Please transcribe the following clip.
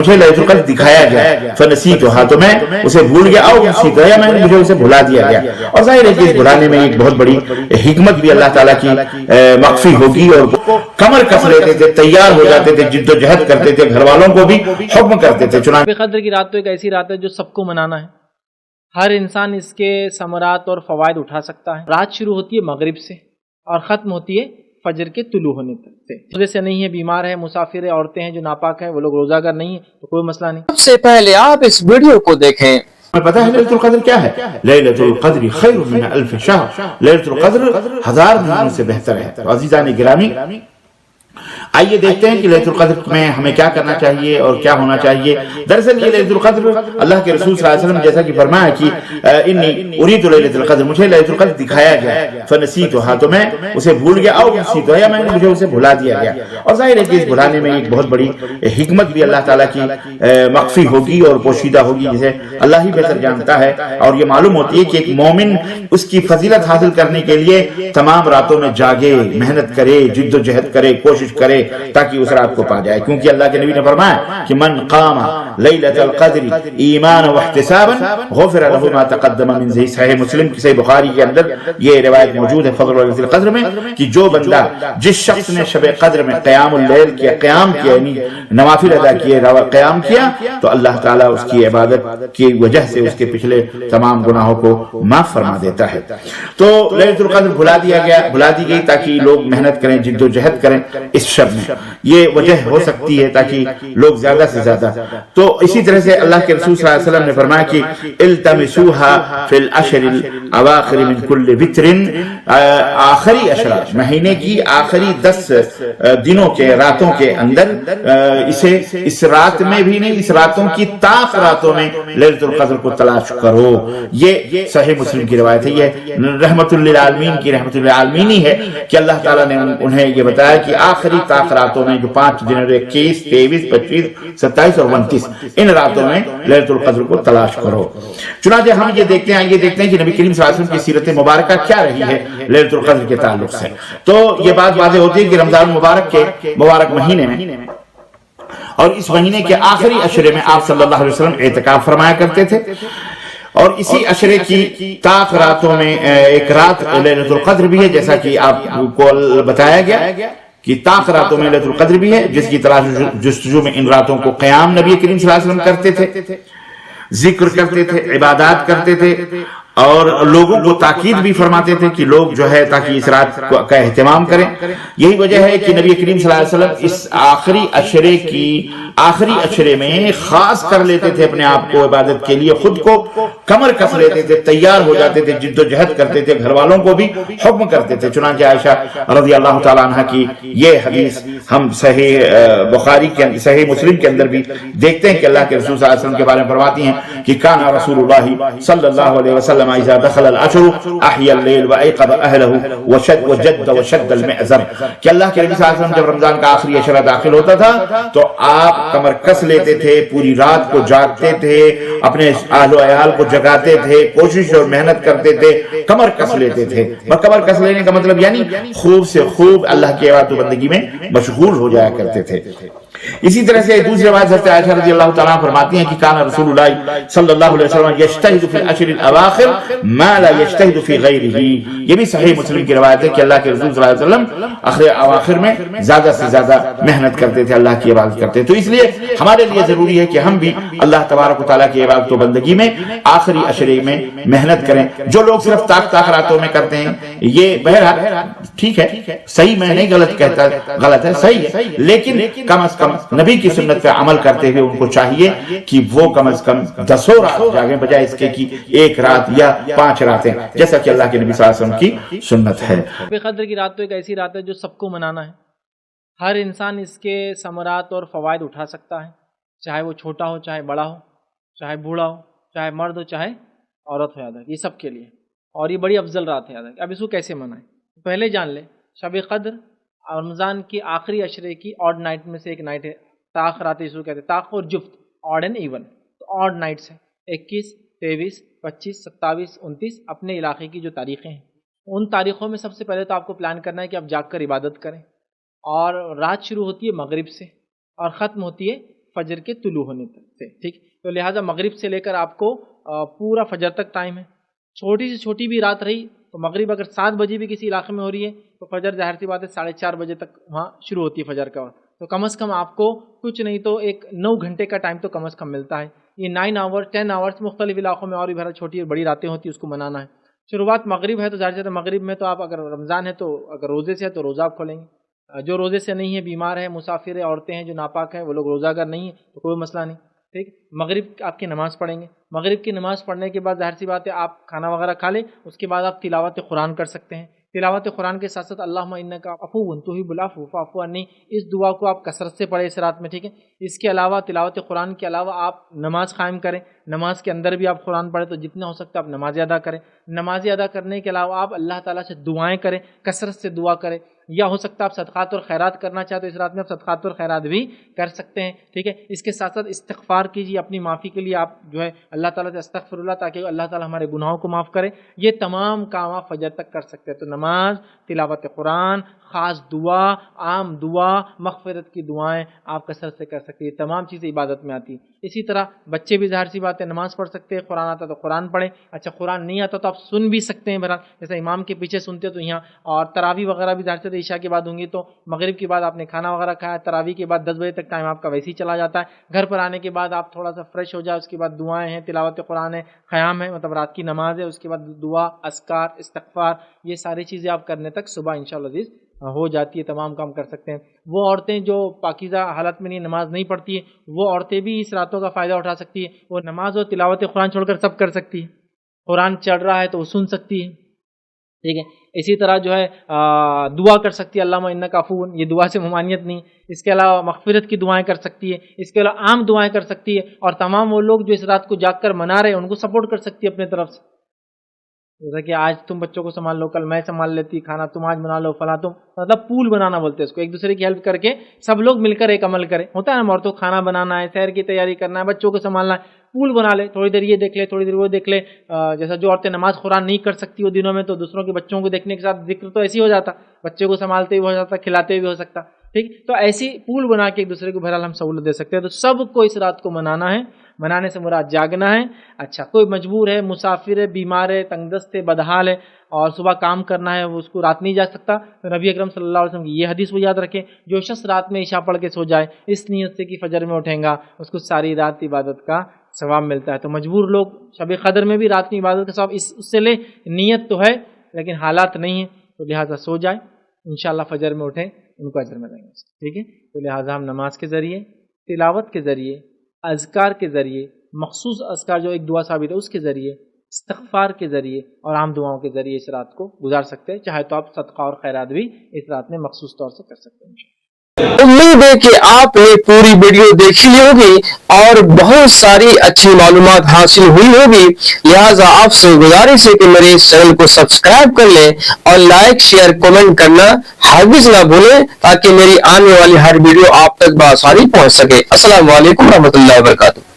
مجھے لیلۃ القدر دکھایا گیا فنسیتھا، تو میں اسے بھول گیا، او نسیتھا، یا مجھے اسے بھلا دیا گیا۔ اور ظاہر ہے کہ اس بھلانے میں ایک بہت بڑی حکمت بھی اللہ تعالیٰ کی مخفی ہوگی، اور کمر کس لیتے تھے، تیار ہو جاتے تھے، جد و جہد کرتے تھے، گھر والوں کو بھی حکم کرتے تھے۔ شب قدر کی رات تو ایک ایسی رات ہے جو سب کو منانا ہے، ہر انسان اس کے ثمرات اور فوائد اٹھا سکتا ہے۔ رات شروع ہوتی ہے مغرب سے اور ختم ہوتی ہے فجر کے طلوع ہونے تک سے۔ وجہ سے نہیں ہے، بیمار ہے، مسافر ہے، عورتیں ہیں جو ناپاک ہیں، وہ لوگ روزہ گر نہیں ہیں تو کوئی مسئلہ نہیں۔ سب سے پہلے آپ اس ویڈیو کو دیکھیں۔ تمہیں پتہ ہے لیلۃ القدر کیا ہے؟ لیلۃ القدر خیر من الف شہر، لیلۃ القدر 1000 مہینوں سے بہتر ہے۔ عزیزان گرامی، آئیے دیکھتے ہیں کہ لیلۃ القدر میں ہمیں کیا کرنا چاہیے اور کیا ہونا چاہیے۔ دراصل یہ لیلۃ القدر اللہ کے رسول صلی اللہ علیہ وسلم جیسا کہ فرمایا کہ انی اريد لیلۃ القدر، مجھے لیلۃ القدر دکھایا گیا فنسیتھا، تو میں اسے بھول گیا، او نسیتھا، یا مجھے اسے بھلا دیا گیا۔ اور ظاہر ہے کہ اس بھلانے میں ایک بہت بڑی حکمت بھی اللہ تعالیٰ کی مخفی ہوگی اور پوشیدہ ہوگی، جسے اللہ ہی بہتر جانتا ہے۔ اور یہ معلوم ہوتی ہے کہ ایک مومن اس کی فضیلت حاصل کرنے کے لیے تمام راتوں میں جاگے، محنت کرے، جد و جہد کرے، کوشش کرے تاکہ اس رات کو پا جائے، کیونکہ اللہ کے نبی نے فرمایا کہ من قام لیلۃ القدر ایمانا واحتسابا غفر له ما تقدم من ذنبه۔ صحیح مسلم کی صحیح بخاری کے اندر یہ روایت موجود ہے فضل لیلۃ القدر میں کہ جو بندہ، جس شخص نے شب قدر میں قیام اللیل کیا، قیام کیا یعنی نوافل ادا کیے، قیام کیا، تو اللہ تعالیٰ اس کی عبادت کی وجہ سے اس کے پچھلے تمام گناہوں کو معاف فرما دیتا ہے۔ تو لیلۃ القدر بھلا دی گئی تاکہ لوگ محنت کریں، جد و جہد کریں اس شب میں، یہ وجہ ہو سکتی ہے تاکہ لوگ زیادہ سے زیادہ۔ تو اسی طرح سے اللہ کے رسول صلی اللہ علیہ وسلم نے فرمایا کہ التمسوها فی العشر الاواخر من کل وتر، آخری اشرا، مہینے کی آخری 10 دنوں کے، راتوں کے اندر اسے اس رات میں بھی نہیں، اس راتوں کی طاق راتوں میں لیلۃ القدر کو تلاش کرو۔ یہ صحیح مسلم کی روایت ہے، یہ رحمت للعالمین کی رحمت للعالمین ہی ہے کہ اللہ تعالیٰ نے انہیں یہ بتایا کہ آخری طاق راتوں میں جو 5 دن 21، 23، 25، 27 اور 29 ان راتوں میں لیلۃ القدر کو تلاش کرو۔ چنانچہ ہم یہ دیکھتے ہیں کہ نبی کریم صلی اللہ علیہ وسلم کی سیرت مبارکہ کیا رہی ہے لیلۃ القدر کے تعلق سے۔ تو یہ بات واضح ہوتی ہے کہ رمضان المبارک کے مبارک مہینے میں اور اس مہینے کے آخری عشرے میں آپ صلی اللہ علیہ وسلم اعتکاف فرمایا کرتے تھے، اور اسی عشرے کی طاق راتوں میں ایک رات لیلۃ القدر بھی ہے، جیسا کہ آپ کو بتایا گیا کہ طاق راتوں میں لیلۃ القدر بھی ہے، جس کی تلاش جستجو میں ان راتوں کو قیام نبی کریم صلی اللہ علیہ وسلم کرتے تھے، ذکر کرتے تھے، عبادات کرتے تھے، اور لوگوں کو تاکید بھی فرماتے تھے کہ لوگ جو ہے تاکہ اس رات کا اہتمام کریں۔ یہی وجہ ہے کہ نبی کریم صلی اللہ علیہ وسلم اس آخری عشرے میں خاص کر لیتے تھے اپنے آپ کو عبادت کے لیے، خود کو کمر کس لیتے تھے، تیار ہو جاتے تھے، جد و جہد کرتے تھے، گھر والوں کو بھی حکم کرتے تھے۔ چنانچہ عائشہ رضی اللہ تعالیٰ عنہ کی یہ حدیث ہم صحیح بخاری کے، صحیح مسلم کے اندر بھی دیکھتے ہیں کہ اللہ کے رسول صلی اللہ علیہ وسلم کے بارے میں فرماتی ہیں کہ کان رسول اللہ صلی اللہ علیہ وسلم اذا دخل العشر احیا الليل وايقظ اهله وشد المئزر، کہ اللہ کے نبی صلی اللہ علیہ وسلم جب رمضان کا آخری عشرہ داخل ہوتا تھا تو آپ کمر کس لیتے تھے، پوری رات کو جاگتے تھے، اپنے اہل و عیال کو جگاتے تھے، کوشش اور محنت کرتے تھے، کمر کس لیتے تھے۔ کمر کس لینے کا مطلب یعنی خوب سے خوب اللہ کی عبادت و بندگی میں مشغول ہو جایا کرتے تھے۔ اسی طرح سے دوسری روایت حضرت عائشہ رضی اللہ تعالیٰ عنہ فرماتی ہیں کہ کان رسول اللہ صلی اللہ علیہ وسلم یجتہد فی العشر الاواخر ما لا یجتہد فی غیرہ، یہ بھی صحیح مسلم کی روایت ہے کہ اللہ کے رسول صلی اللہ علیہ وسلم آخر اواخر میں زیادہ سے زیادہ محنت کرتے تھے، اللہ کی عبادت کرتے تھے۔ تو اس لیے ہمارے لیے ضروری ہے کہ ہم بھی اللہ تبارک و تعالیٰ کی عبادت و بندگی میں آخری عشرے میں محنت کریں۔ جو لوگ صرف طاق راتوں میں کرتے ہیں یہ بہرحال ٹھیک ہے، صحیح میں نہیں غلط کہتا، غلط ہے، صحیح ہے، لیکن کم از کم نبی کی سنت پہ عمل کرتے ہوئے ان کو چاہیے کہ وہ کم از کم 10 رات جاگیں بجائے اس کے کہ 1 رات یا 5 راتیں، جیسا کہ اللہ کے نبی صلی اللہ علیہ وسلم کی سنت ہے۔ شب قدر کی رات تو ایک ایسی رات ہے جو سب کو منانا ہے، ہر انسان اس کے ثمرات اور فوائد اٹھا سکتا ہے، چاہے وہ چھوٹا ہو، چاہے بڑا ہو، چاہے بوڑھا ہو، چاہے مرد ہو، چاہے عورت ہو، یاد رکھ، یہ سب کے لیے، اور یہ بڑی افضل رات ہے، یاد رکھ۔ اب اس کو کیسے منائیں پہلے جان لیں۔ شب قدر رمضان کی آخری عشرے کی آڈ نائٹ میں سے ایک نائٹ ہے، طاق رات اس کو کہتے ہیں، طاق اور جفت، آڈ اینڈ ایون، تو آڈ نائٹس ہیں 21، 23، 25، 27، 29 اپنے علاقے کی جو تاریخیں ہیں، ان تاریخوں میں سب سے پہلے تو آپ کو پلان کرنا ہے کہ آپ جاگ کر عبادت کریں، اور رات شروع ہوتی ہے مغرب سے اور ختم ہوتی ہے فجر کے طلوع ہونے تک سے، ٹھیک. تو لہٰذا مغرب سے لے کر آپ کو پورا فجر تک ٹائم ہے. چھوٹی سے چھوٹی بھی رات رہی تو مغرب اگر 7 بجے بھی کسی علاقے میں ہو رہی ہے تو فجر ظاہر سی بات ہے 4:30 بجے تک وہاں شروع ہوتی ہے فجر کا وقت. تو کم از کم آپ کو کچھ نہیں تو ایک 9 گھنٹے کا ٹائم تو کم از کم ملتا ہے. یہ 9 آور 10 آورس مختلف علاقوں میں اور بھی بہت چھوٹی اور بڑی راتیں ہوتی ہیں، اس کو منانا ہے. شروعات مغرب ہے تو ظاہر سے مغرب میں تو آپ اگر رمضان ہے تو اگر روزے سے ہے تو روزہ آپ کھولیں گے. جو روزے سے نہیں ہے، بیمار ہے، مسافر ہے، عورتیں ہیں جو ناپاک ہیں، وہ لوگ روزہ اگر نہیں ہے تو کوئی مسئلہ نہیں، ٹھیک. مغرب آپ کی نماز پڑھیں گے. مغرب کی نماز پڑھنے کے بعد ظاہر سی بات ہے آپ کھانا وغیرہ کھا لیں، اس کے بعد آپ تلاوت قرآن کر سکتے ہیں. تلاوت قرآن کے ساتھ ساتھ اللہم انک عفو تحب العفو فاعف عنی، اس دعا کو آپ کثرت سے پڑھیں اس رات میں، ٹھیک ہے. اس کے علاوہ تلاوت قرآن کے علاوہ آپ نماز قائم کریں. نماز کے اندر بھی آپ قرآن پڑھیں تو جتنا ہو سکتا ہے آپ نمازیں ادا کریں. نمازیں ادا کرنے کے علاوہ آپ اللہ تعالیٰ سے دعائیں کریں، کثرت سے دعا کریں. یا ہو سکتا ہے آپ صدقات اور خیرات کرنا چاہتے تو اس رات میں آپ صدقات اور خیرات بھی کر سکتے ہیں، ٹھیک ہے. اس کے ساتھ ساتھ استغفار کیجیے، اپنی معافی کے لیے آپ جو ہے اللہ تعالیٰ سے استغفر اللہ، تاکہ اللہ تعالیٰ ہمارے گناہوں کو معاف کرے. یہ تمام کام آپ فجر تک کر سکتے ہیں. تو نماز، تلاوت قرآن، خاص دعا، عام دعا، مغفرت کی دعائیں آپ کثرت سے کر سکتے ہیں. یہ تمام چیزیں عبادت میں آتی ہیں. اسی طرح بچے بھی ظاہر سی بات ہے نماز پڑھ سکتے ہیں. قرآن آتا تو قرآن پڑھیں. اچھا قرآن نہیں آتا تو آپ سن بھی سکتے ہیں، بہرحال جیسے امام کے پیچھے سنتے تو یہاں. اور تراویح وغیرہ بھی ظاہر سے عشاء کے بعد ہوں گی تو مغرب کے بعد آپ نے کھانا وغیرہ کھایا، تراویح کے بعد 10 بجے تک ٹائم آپ کا ویسے ہی چلا جاتا ہے. گھر پر آنے کے بعد آپ تھوڑا سا فریش ہو جائے، اس کے بعد دعائیں ہیں، تلاوت قرآن ہے، قیام ہے مطلب رات کی نماز ہے، اس کے بعد دعا، اذکار، استغفار، یہ ساری چیزیں آپ کرنے تک صبح انشاءاللہ عزیز ہو جاتی ہے. تمام کام کر سکتے ہیں. وہ عورتیں جو پاکیزہ حالت میں نماز نہیں پڑھتی ہے وہ عورتیں بھی اس راتوں کا فائدہ اٹھا سکتی ہے. وہ نماز اور تلاوت قرآن چھوڑ کر سب کر سکتی ہے. قرآن چڑھ رہا ہے تو وہ سن سکتی ہے، ٹھیک ہے. اسی طرح جو ہے دعا کر سکتی ہے اللہم انک عفو، یہ دعا سے ممانعت نہیں. اس کے علاوہ مغفرت کی دعائیں کر سکتی ہے. اس کے علاوہ عام دعائیں کر سکتی ہے. اور تمام وہ لوگ جو اس رات کو جاگ کر منا رہے ہیں ان کو سپورٹ کر سکتی ہے اپنے طرف سے. جیسا کہ آج تم بچوں کو سنبھال لو، کل میں سنبھال لیتی، کھانا تم آج بنا لو، فلاں تم، مطلب پول بنانا بولتے ہیں اس کو. ایک دوسرے کی ہیلپ کر کے سب لوگ مل کر ایک عمل کریں. ہوتا ہے نا عورتوں کو کھانا بنانا ہے، سحر کی تیاری کرنا ہے، بچوں کو سنبھالنا ہے، پول بنا لے. تھوڑی دیر یہ دیکھ لے، تھوڑی دیر وہ دیکھ لے. جیسا جو عورتیں نماز قرآن نہیں کر سکتی وہ دنوں میں تو دوسروں کے بچوں کو دیکھنے کے ساتھ ذکر تو ایسے ہی ہو جاتا، بچے کو سنبھالتے بھی ہو جاتا، کھلاتے بھی ہو سکتا، ٹھیک. تو ایسی پول بنا کے ایک دوسرے کو بہرحال ہم سہولت دے سکتے ہیں. تو سب کو اس رات کو منانا ہے. منانے سے مراد جاگنا ہے. اچھا کوئی مجبور ہے، مسافر ہے، بیمار ہے، تنگ دست ہے، بدحال ہے اور صبح کام کرنا ہے، وہ اس کو رات نہیں جا سکتا تو نبی اکرم صلی اللہ علیہ وسلم کی یہ حدیث وہ یاد رکھیں، جو شخص رات میں عشاء پڑھ کے سو جائے اس نیت سے کہ فجر میں اٹھیں گا اس کو ساری رات عبادت کا ثواب ملتا ہے. تو مجبور لوگ شب قدر میں بھی رات میں عبادت کا ثواب اس سے لے. نیت تو ہے لیکن حالات نہیں ہیں تو لہٰذا سو جائے، انشاءاللہ فجر میں اٹھیں ان کو اجر ملیں گے، ٹھیک ہے. تو لہٰذا ہم نماز کے ذریعے، تلاوت کے ذریعے، اذکار کے ذریعے، مخصوص اذکار جو ایک دعا ثابت ہے اس کے ذریعے، استغفار کے ذریعے اور عام دعاؤں کے ذریعے اس رات کو گزار سکتے ہیں. چاہے تو آپ صدقہ اور خیرات بھی اس رات میں مخصوص طور سے کر سکتے ہیں. امید ہے کہ آپ نے پوری ویڈیو دیکھی ہوگی اور بہت ساری اچھی معلومات حاصل ہوئی ہوگی. لہٰذا آپ سے گزارش ہے کہ میرے اس چینل کو سبسکرائب کر لیں اور لائک، شیئر، کمنٹ کرنا ہرگز نہ بھولیں تاکہ میری آنے والی ہر ویڈیو آپ تک بآسانی پہنچ سکے. السلام علیکم ورحمۃ اللہ وبرکاتہ.